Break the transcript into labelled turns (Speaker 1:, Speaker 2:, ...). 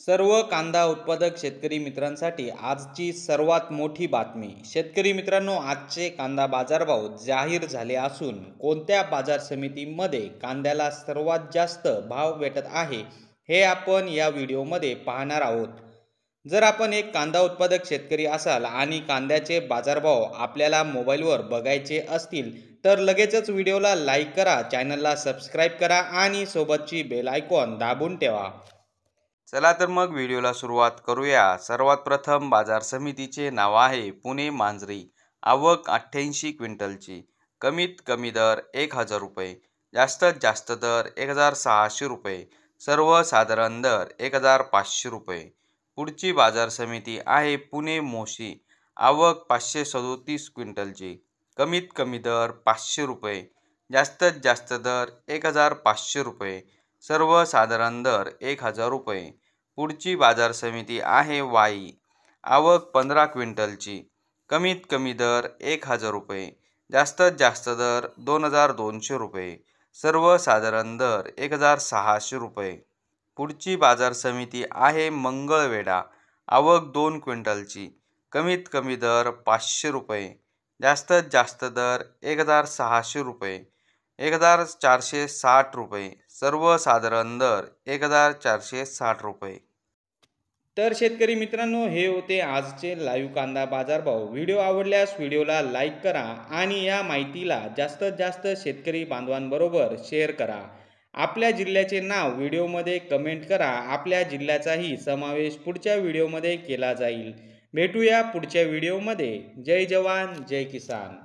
Speaker 1: सर्व कांदा उत्पादक शेतकरी मित्रांसाठी आजची सर्वात मोठी बातमी। शेतकरी मित्रांनो, आजचे कांदा बाजारभाव जाहीर झाले असून कोणत्या बाजार समितीमध्ये कांद्याला सर्वात जास्त भाव भेटत आहे हे आपण या व्हिडिओमध्ये पाहणार आहोत। जर आपण एक कांदा उत्पादक शेतकरी असाल आणि कांद्याचे बाजारभाव आपल्याला मोबाईलवर बघायचे असतील तर लगेचच व्हिडिओला लाईक करा, चॅनलला सबस्क्राईब करा आणि सोबतची बेल आयकॉन दाबून ठेवा। चला तर मग व्हिडिओला सुरुवात करूया। सर्वात प्रथम बाजार समितीचे नाव आहे पुणे मांजरी। आवक 88 क्विंटलची। कमीत कमी दर 1000 रुपये, जास्तीत जास्त दर 1600 रुपये, सर्वसाधारण दर 1500 रुपये। पुढची बाजार समिती आहे पुणे मोशी। आवक 537 क्विंटलची। कमीत कमी दर 500 रुपये, जास्तीत जास्त दर 1500 रुपये, सर्वसाधारण दर 1000 रुपये। पुढची बाजार समिती आहे वाई। आवक 15 क्विंटलची। कमीत कमी दर 1000 रुपये, जास्तीत जास्त दर 2200 रुपये, सर्वसाधारण दर 1600 रुपये। पुढची बाजार समिती आहे मंगळवेढा। आवक 2 क्विंटलची। कमीत कमी दर 500 रुपये, जास्तीत जास्त दर 1600 रुपये, 1460 रुपये, सर्वसाधारण दर 1460 रुपये। तर शेतकरी मित्रांनो, हे होते आजचे लाईव्ह कांदा बाजारभाव। व्हिडिओ आवडल्यास व्हिडिओला लाईक करा आणि या माहितीला जास्तीत जास्त शेतकरी बांधवांबरोबर शेअर करा। आपल्या जिल्ह्याचे नाव व्हिडिओमध्ये कमेंट करा, आपल्या जिल्ह्याचाही समावेश पुढच्या व्हिडिओमध्ये केला जाईल। भेटूया पुढच्या व्हिडिओमध्ये। जय जवान जय किसान।